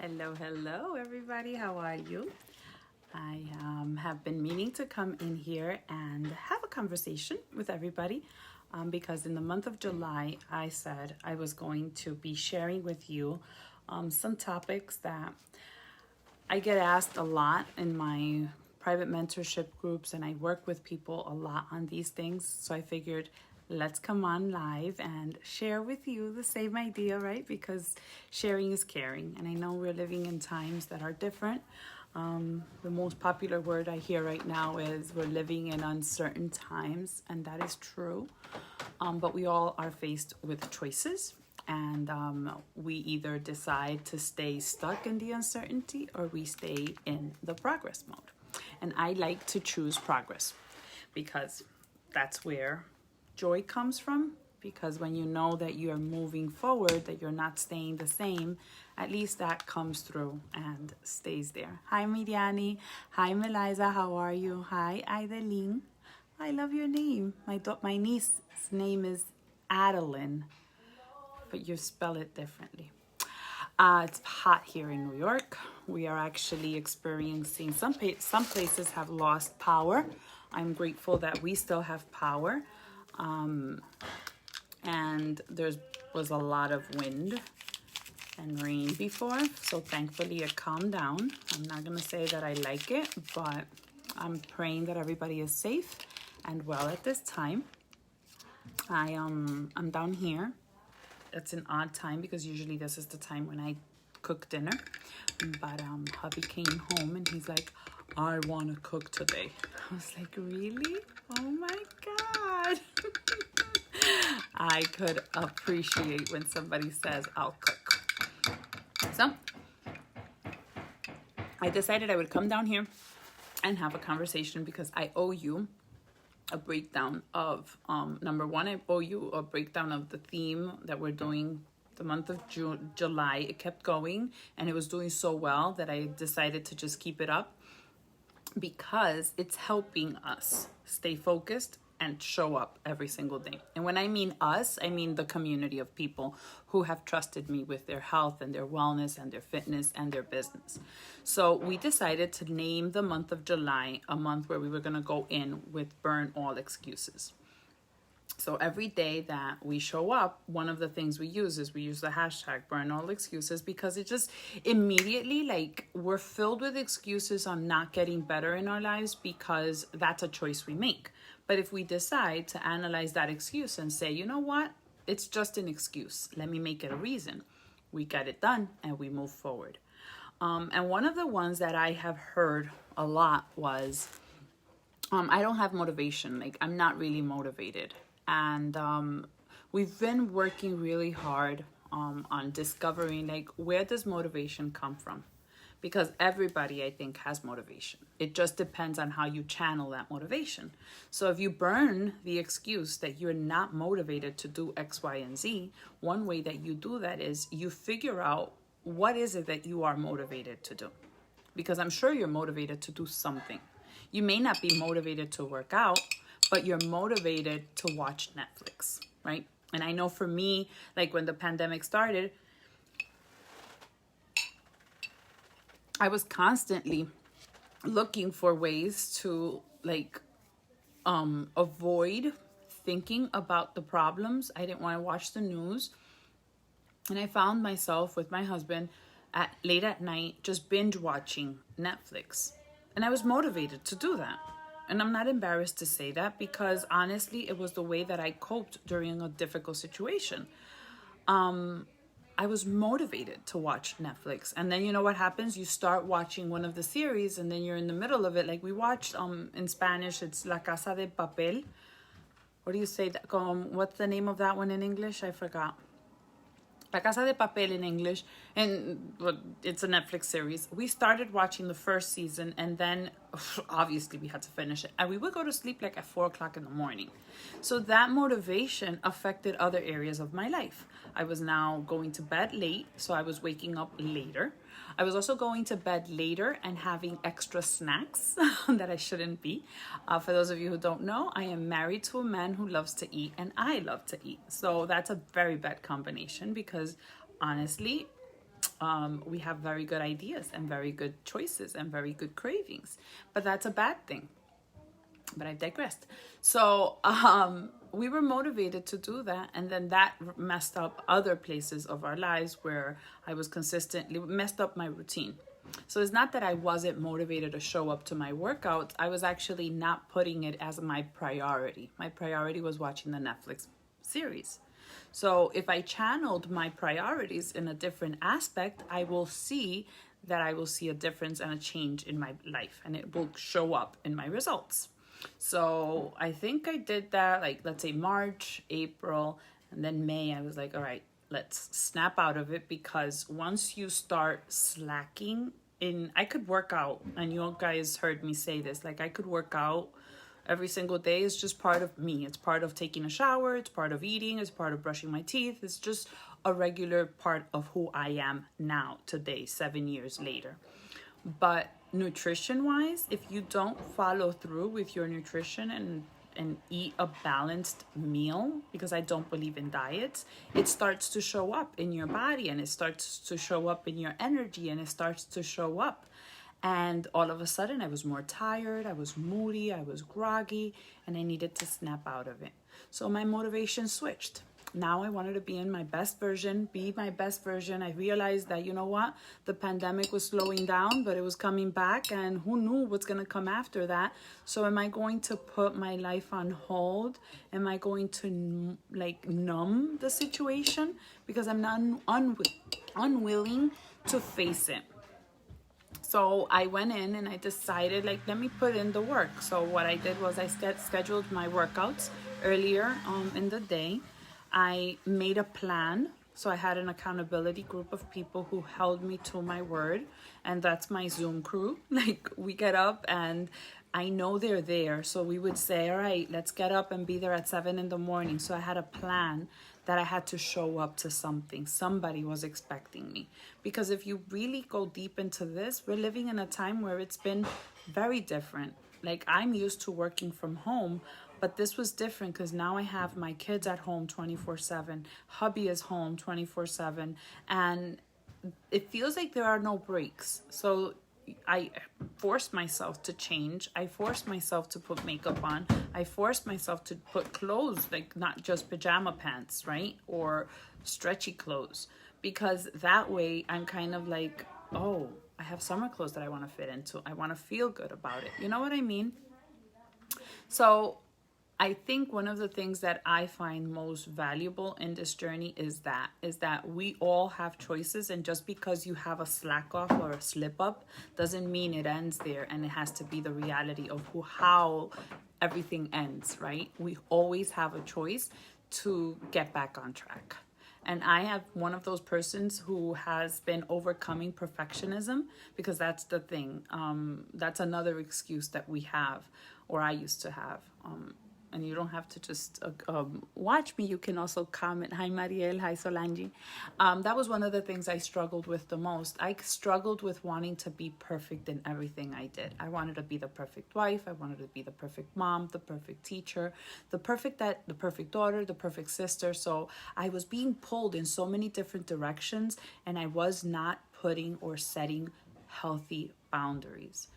Hello, everybody. How are you? I have been meaning to come in here and have a conversation with everybody because in the month of July, I said I was going to be sharing with you some topics that I get asked a lot in my private mentorship groups, and I work with people a lot on these things. So I figured let's come on live and share with you the same idea, right? Because sharing is caring. And I know we're living in times that are different. The most popular word I hear right now is we're living in uncertain times, and that is true. But we all are faced with choices, and we either decide to stay stuck in the uncertainty or we stay in the progress mode. And I like to choose progress because that's where joy comes from, because when you know that you're moving forward, that you're not staying the same, at least that comes through and stays there. Hi, Miriani. Hi, Meliza. How are you? Hi, Aidelin. I love your name. My niece's name is Adeline, but you spell it differently. It's hot here in New York. We are actually experiencing some places have lost power. I'm grateful that we still have power. And there was a lot of wind and rain before, so thankfully it calmed down. I'm not gonna say that I like it, but I'm praying that everybody is safe and well at this time. I'm down here. It's an odd time because usually this is the time when I cook dinner, but hubby came home and he's like, I want to cook today. I was like, really? Oh my God. I could appreciate when somebody says, I'll cook. So I decided I would come down here and have a conversation because I owe you a breakdown of, number one, I owe you a breakdown of the theme that we're doing the month of July. It kept going and it was doing so well that I decided to just keep it up because it's helping us stay focused and show up every single day. And when I mean us, I mean the community of people who have trusted me with their health and their wellness and their fitness and their business. So we decided to name the month of July a month where we were going to go in with burn all excuses. So every day that we show up, one of the things we use is we use the hashtag burn all excuses, because it just immediately, like, we're filled with excuses on not getting better in our lives because that's a choice we make. But if we decide to analyze that excuse and say, you know what, it's just an excuse, let me make it a reason, we get it done and we move forward. And one of the ones that I have heard a lot was, I don't have motivation, like I'm not really motivated. And we've been working really hard on discovering, like, where does motivation come from? Because everybody, I think, has motivation. It just depends on how you channel that motivation. So if you burn the excuse that you're not motivated to do X, Y, and Z, one way that you do that is you figure out what is it that you are motivated to do. Because I'm sure you're motivated to do something. You may not be motivated to work out, but you're motivated to watch Netflix, right? And I know for me, like when the pandemic started, I was constantly looking for ways to, like, avoid thinking about the problems. I didn't want to watch the news. And I found myself with my husband late at night just binge watching Netflix. And I was motivated to do that. And I'm not embarrassed to say that because honestly, it was the way that I coped during a difficult situation. I was motivated to watch Netflix. And then you know what happens? You start watching one of the series and then you're in the middle of it. Like we watched in Spanish, it's La Casa de Papel. What do you say? What's the name of that one in English? I forgot. La Casa de Papel in English, and it's a Netflix series. We started watching the first season, and then obviously we had to finish it. And we would go to sleep like at 4 o'clock in the morning. So that motivation affected other areas of my life. I was now going to bed late, so I was waking up later. I was also going to bed later and having extra snacks that I shouldn't be. For those of you who don't know, I am married to a man who loves to eat and I love to eat. So that's a very bad combination because honestly, we have very good ideas and very good choices and very good cravings, but that's a bad thing. But I digressed. So we were motivated to do that, and then that messed up other places of our lives where I was consistently messed up my routine. So it's not that I wasn't motivated to show up to my workouts. I was actually not putting it as my priority. My priority was watching the Netflix series. So if I channeled my priorities in a different aspect, I will see a difference and a change in my life, and it will show up in my results. So I think I did that, like, let's say March, April, and then May. I was like, all right, let's snap out of it, because once you start slacking I could work out, and you guys heard me say this, like, I could work out every single day. It's just part of me. It's part of taking a shower. It's part of eating. It's part of brushing my teeth. It's just a regular part of who I am now, today, 7 years later. But nutrition wise, if you don't follow through with your nutrition and eat a balanced meal, because I don't believe in diets, it starts to show up in your body, and it starts to show up in your energy, and it starts to show up. And all of a sudden I was more tired, I was moody, I was groggy, and I needed to snap out of it. So my motivation switched. Now I wanted to be in my best version, be my best version. I realized that, you know what, the pandemic was slowing down, but it was coming back, and who knew what's going to come after that. So am I going to put my life on hold? Am I going to numb the situation because I'm not unwilling to face it? So I went in and I decided, let me put in the work. So what I did was I scheduled my workouts earlier in the day. I made a plan. So I had an accountability group of people who held me to my word. And that's my Zoom crew. We get up and I know they're there. So we would say, all right, let's get up and be there at 7 a.m. So I had a plan that I had to show up to something. Somebody was expecting me. Because if you really go deep into this, we're living in a time where it's been very different. I'm used to working from home, but this was different because now I have my kids at home 24/7. Hubby is home 24/7. And it feels like there are no breaks. So I forced myself to change. I forced myself to put makeup on. I forced myself to put clothes, not just pajama pants, right? Or stretchy clothes. Because that way I'm kind of oh, I have summer clothes that I want to fit into. I want to feel good about it. You know what I mean? So I think one of the things that I find most valuable in this journey is that we all have choices, and just because you have a slack off or a slip up doesn't mean it ends there, and it has to be the reality of how everything ends, right? We always have a choice to get back on track. And I have one of those persons who has been overcoming perfectionism, because that's the thing. That's another excuse that we have, or I used to have. And you don't have to just watch me. You can also comment. Hi, Mariel. Hi, Solange. That was one of the things I struggled with the most. I struggled with wanting to be perfect in everything I did. I wanted to be the perfect wife. I wanted to be the perfect mom, the perfect teacher, the perfect daughter, the perfect sister. So I was being pulled in so many different directions, and I was not putting or setting healthy boundaries.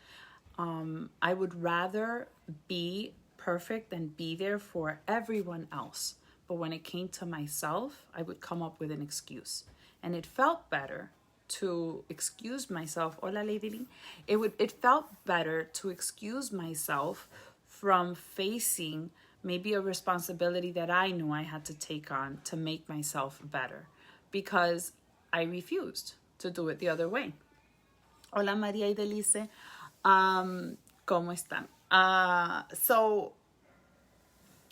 I would rather be perfect and be there for everyone else. But when it came to myself, I would come up with an excuse. And it felt better to excuse myself. Hola, Lady Lee. It felt better to excuse myself from facing maybe a responsibility that I knew I had to take on to make myself better, because I refused to do it the other way. Hola, María y Delice. ¿Cómo están? So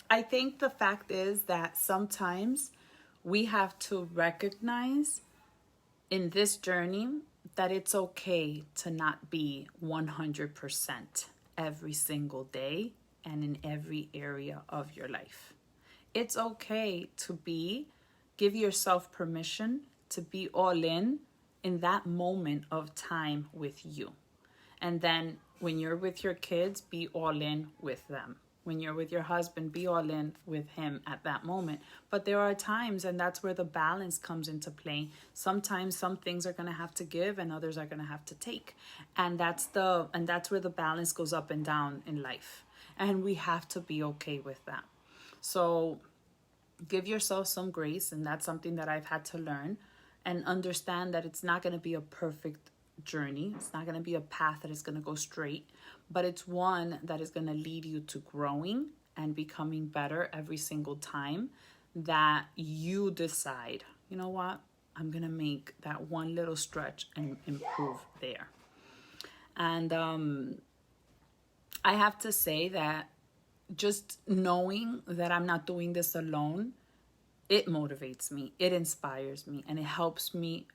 I think the fact is that sometimes we have to recognize in this journey that it's okay to not be 100% every single day and in every area of your life. It's okay to give yourself permission to be all in that moment of time with you. And then when you're with your kids, be all in with them. When you're with your husband, be all in with him at that moment. But there are times, and that's where the balance comes into play. Sometimes some things are going to have to give and others are going to have to take. And that's where the balance goes up and down in life. And we have to be okay with that. So give yourself some grace, and that's something that I've had to learn, and understand that it's not going to be a perfect journey. It's not going to be a path that is going to go straight, but it's one that is going to lead you to growing and becoming better every single time that you decide, you know what, I'm going to make that one little stretch and improve there. And I have to say that just knowing that I'm not doing this alone, it motivates me, it inspires me, and it helps me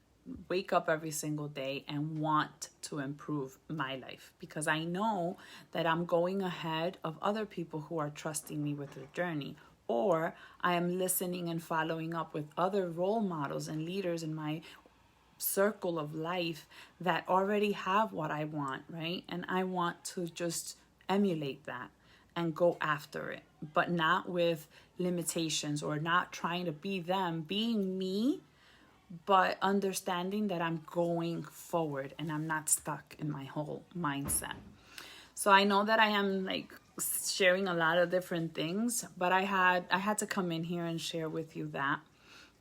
wake up every single day and want to improve my life, because I know that I'm going ahead of other people who are trusting me with their journey, or I am listening and following up with other role models and leaders in my circle of life that already have what I want, right? And I want to just emulate that and go after it, but not with limitations or not trying to be them, being me, but understanding that I'm going forward and I'm not stuck in my whole mindset. So I know that I am like sharing a lot of different things, but I had to come in here and share with you that.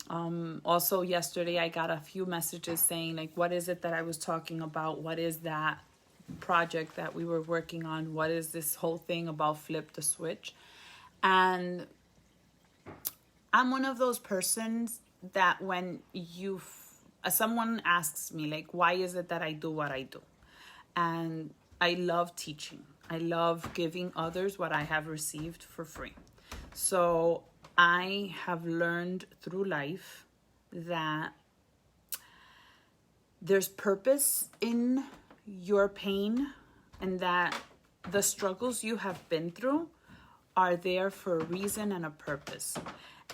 Also yesterday I got a few messages saying like, what is it that I was talking about? What is that project that we were working on? What is this whole thing about flip the switch? And I'm one of those persons that when someone asks me like, why is it that I do what I do? And I love teaching. I love giving others what I have received for free. So I have learned through life that there's purpose in your pain, and that the struggles you have been through are there for a reason and a purpose.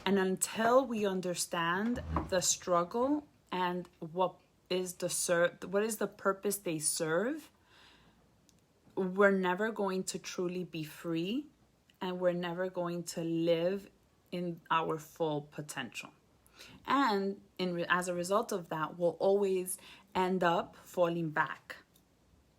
And until we understand the struggle and what is the purpose they serve, we're never going to truly be free, and we're never going to live in our full potential. And as a result of that, we'll always end up falling back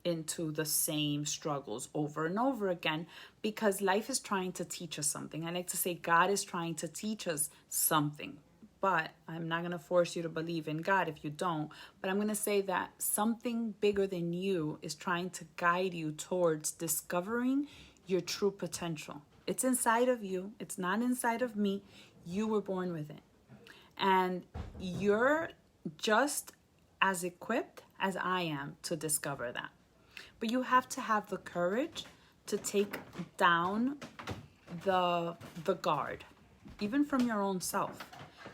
into the same struggles over and over again, because life is trying to teach us something. I like to say God is trying to teach us something, but I'm not going to force you to believe in God if you don't. But I'm going to say that something bigger than you is trying to guide you towards discovering your true potential. It's inside of you. It's not inside of me. You were born with it. And you're just as equipped as I am to discover that. But you have to have the courage to take down the guard, even from your own self.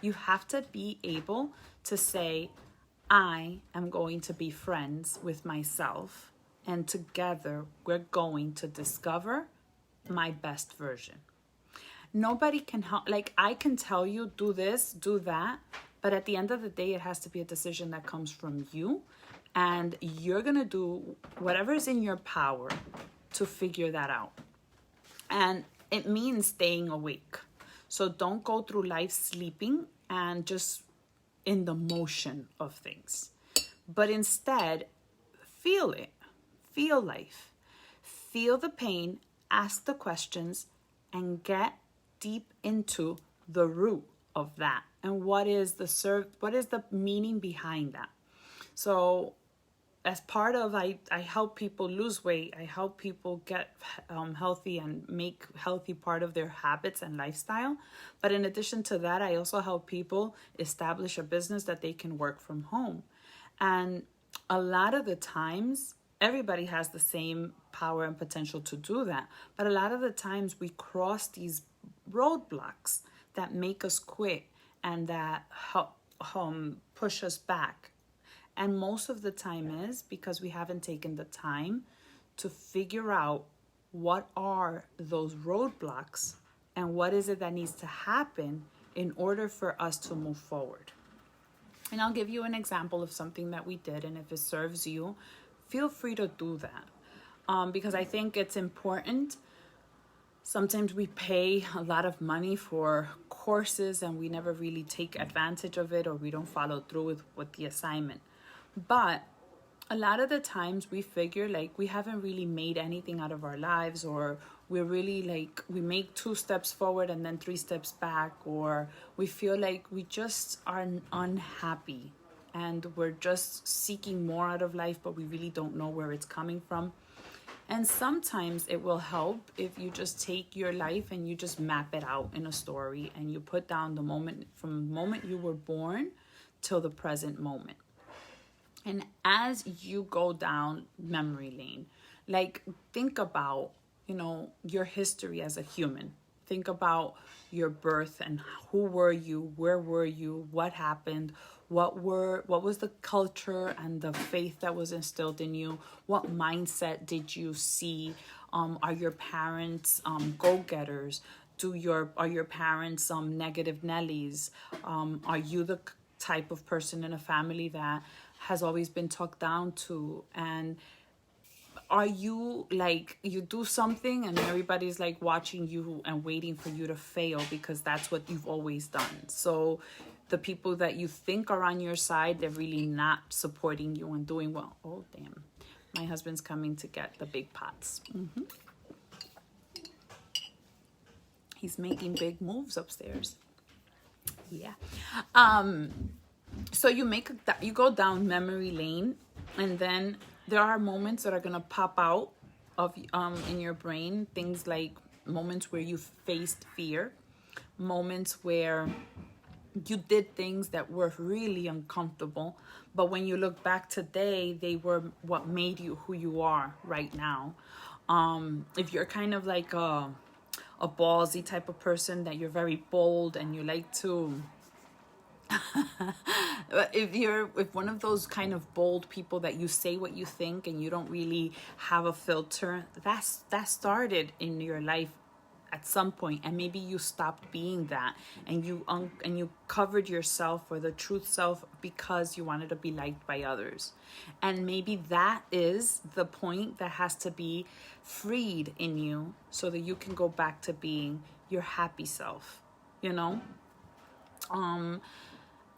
You have to be able to say, I am going to be friends with myself, and together we're going to discover my best version. Nobody can help. Like, I can tell you, do this, do that, but at the end of the day, it has to be a decision that comes from you. And you're going to do whatever is in your power to figure that out. And it means staying awake. So don't go through life sleeping and just in the motion of things. But instead, feel it. Feel life. Feel the pain. Ask the questions. And get deep into the root of that. And what is the meaning behind that? So as part of, I help people lose weight. I help people get healthy and make healthy part of their habits and lifestyle. But in addition to that, I also help people establish a business that they can work from home. And a lot of the times, everybody has the same power and potential to do that. But a lot of the times we cross these roadblocks that make us quit and that push us back. And most of the time is because we haven't taken the time to figure out what are those roadblocks and what is it that needs to happen in order for us to move forward. And I'll give you an example of something that we did, and if it serves you, feel free to do that. Because I think it's important. Sometimes we pay a lot of money for courses and we never really take advantage of it, or we don't follow through with the assignment. But a lot of the times we figure like we haven't really made anything out of our lives, or we're really like we make 2 steps forward and then 3 steps back, or we feel like we just are unhappy and we're just seeking more out of life, but we really don't know where it's coming from. And sometimes it will help if you just take your life and you just map it out in a story, and you put down the moment, from the moment you were born till the present moment. And as you go down memory lane, like think about, your history as a human. Think about your birth and who were you, where were you, what happened, what was the culture and the faith that was instilled in you, what mindset did you see, are your parents go-getters, are your parents negative Nellies, are you the type of person in a family that has always been talked down to, and are you like, you do something and everybody's like watching you and waiting for you to fail because that's what you've always done. So the people that you think are on your side, they're really not supporting you and doing well. Oh, damn. My husband's coming to get the big pots. He's making big moves upstairs. Yeah. So you go down memory lane, and then there are moments that are gonna pop out of in your brain. Things like moments where you faced fear, moments where you did things that were really uncomfortable, but when you look back today, they were what made you who you are right now. If you're kind of like a ballsy type of person, that you're very bold and you like to if one of those kind of bold people that you say what you think and you don't really have a filter, that started in your life at some point, and maybe you stopped being that, and you covered yourself or the truth self because you wanted to be liked by others. And maybe that is the point that has to be freed in you so that you can go back to being your happy self,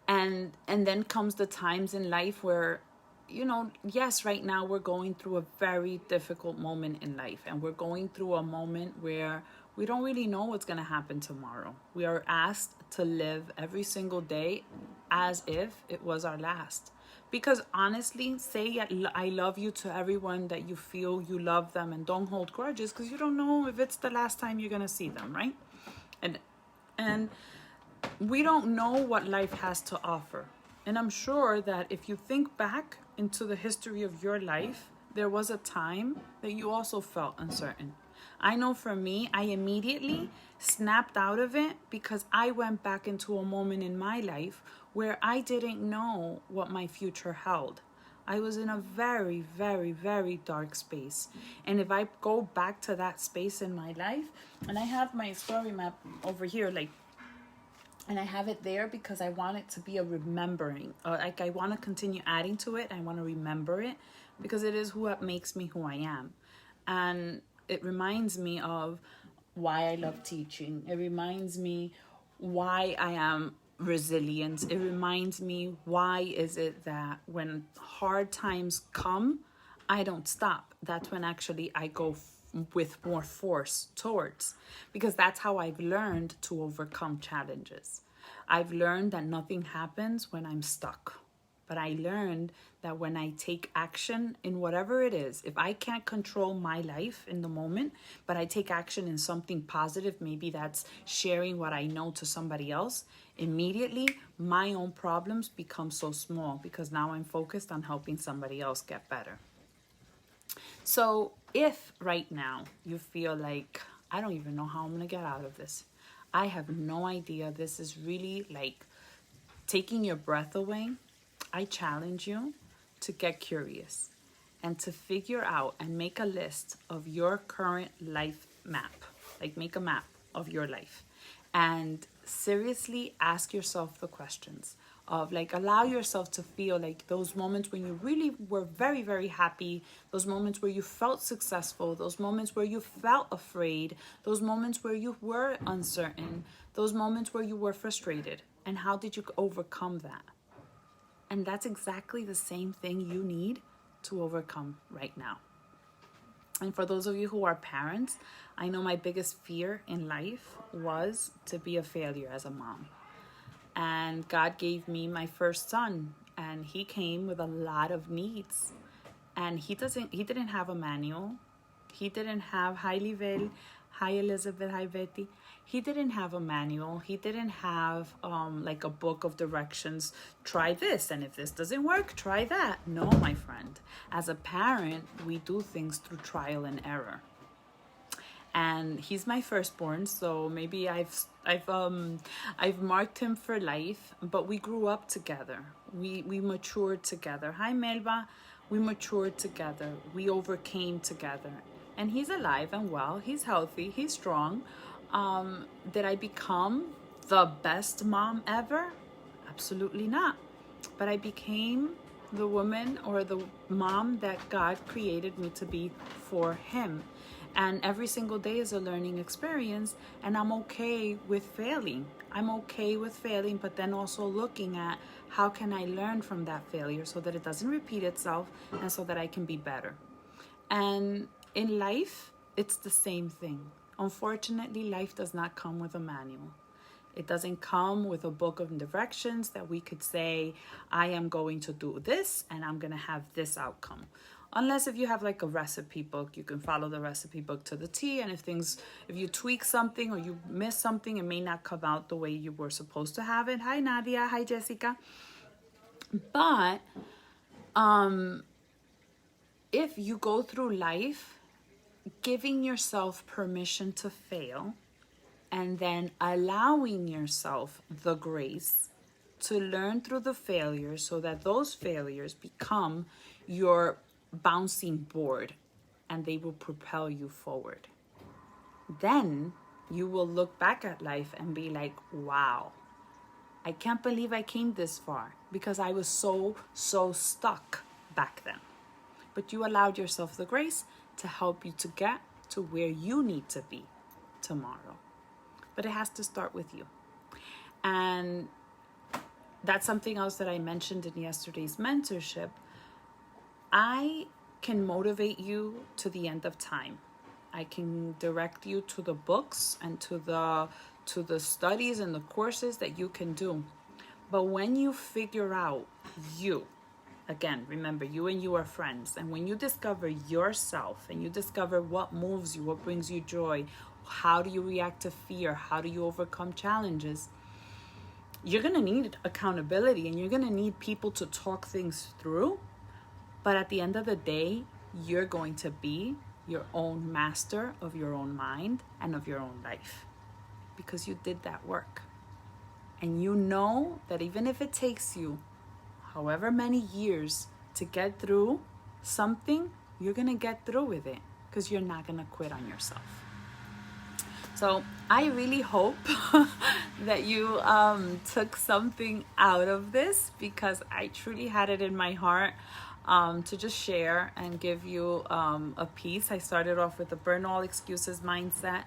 and then comes the times in life where, yes, right now we're going through a very difficult moment in life, and we're going through a moment where we don't really know what's going to happen tomorrow. We are asked to live every single day as if it was our last. Because honestly, say I love you to everyone that you feel you love them, and don't hold grudges, because you don't know if it's the last time you're going to see them, right? And we don't know what life has to offer. And I'm sure that if you think back into the history of your life, there was a time that you also felt uncertain. I know for me, I immediately snapped out of it because I went back into a moment in my life where I didn't know what my future held. I was in a very, very, very dark space. And if I go back to that space in my life, and I have my story map over here, and I have it there because I want it to be a remembering. I want to continue adding to it. I want to remember it because it is what makes me who I am. And it reminds me of why I love teaching. It reminds me why I am resilient. It reminds me why is it that when hard times come, I don't stop. That's when actually I go with more force towards, because that's how I've learned to overcome challenges. I've learned that nothing happens when I'm stuck, but I learned that when I take action in whatever it is, if I can't control my life in the moment, but I take action in something positive, maybe that's sharing what I know to somebody else, immediately my own problems become so small because now I'm focused on helping somebody else get better. So if right now you feel like, I don't even know how I'm going to get out of this, I have no idea, this is really like taking your breath away, I challenge you to get curious and to figure out and make a list of your current life map. Like make a map of your life and seriously ask yourself the questions of like, allow yourself to feel like those moments when you really were very, very happy, those moments where you felt successful, those moments where you felt afraid, those moments where you were uncertain, those moments where you were frustrated, and how did you overcome that? And that's exactly the same thing you need to overcome right now. And for those of you who are parents, I know my biggest fear in life was to be a failure as a mom. And God gave me my first son, and he came with a lot of needs. And he didn't have a manual. He didn't have, hi Livel, hi Elizabeth, hi Betty. He didn't have a manual. He didn't have like a book of directions. Try this, and if this doesn't work, try that. No, my friend. As a parent, we do things through trial and error. And he's my firstborn, so maybe I've marked him for life. But we grew up together. We matured together. Hi Melba. We matured together. We overcame together. And he's alive and well. He's healthy. He's strong. Did I become the best mom ever? Absolutely not. But I became the woman or the mom that God created me to be for him. And every single day is a learning experience, and I'm okay with failing. I'm okay with failing, but then also looking at how can I learn from that failure so that it doesn't repeat itself and so that I can be better. And in life, it's the same thing. Unfortunately, life does not come with a manual. It doesn't come with a book of directions that we could say, I am going to do this and I'm going to have this outcome. Unless if you have like a recipe book, you can follow the recipe book to the T. And if you tweak something or you miss something, it may not come out the way you were supposed to have it. Hi, Nadia. Hi, Jessica. But if you go through life giving yourself permission to fail and then allowing yourself the grace to learn through the failures so that those failures become your bouncing board and they will propel you forward, then you will look back at life and be like, wow, I can't believe I came this far because I was so stuck back then. But you allowed yourself the grace to help you to get to where you need to be tomorrow. But it has to start with you. And that's something else that I mentioned in yesterday's mentorship. I can motivate you to the end of time. I can direct you to the books and to the studies and the courses that you can do. But when you figure out you, again, remember, you and you are friends. And when you discover yourself and you discover what moves you, what brings you joy, how do you react to fear, how do you overcome challenges, you're going to need accountability and you're going to need people to talk things through. But at the end of the day, you're going to be your own master of your own mind and of your own life because you did that work. And you know that even if it takes you however many years to get through something, you're going to get through with it because you're not going to quit on yourself. So I really hope that you took something out of this, because I truly had it in my heart to just share and give you a piece. I started off with the burn all excuses mindset,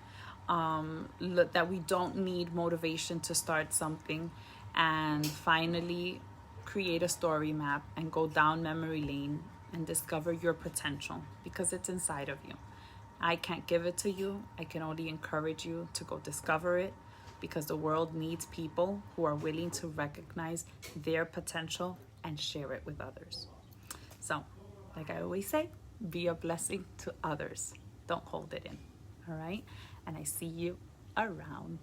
that we don't need motivation to start something, and finally create a story map and go down memory lane and discover your potential, because it's inside of you. I can't give it to you. I can only encourage you to go discover it, because the world needs people who are willing to recognize their potential and share it with others. So, like I always say, be a blessing to others. Don't hold it in. All right? And I see you around.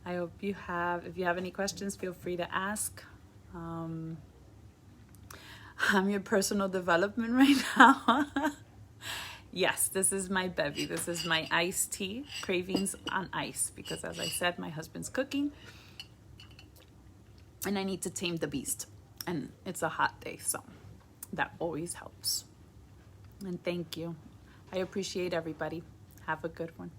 I hope if you have any questions, feel free to ask. I'm your personal development right now. Yes, this is my bevy. This is my iced tea, cravings on ice, because as I said, my husband's cooking and I need to tame the beast. And it's a hot day, so that always helps. And thank you. I appreciate everybody. Have a good one.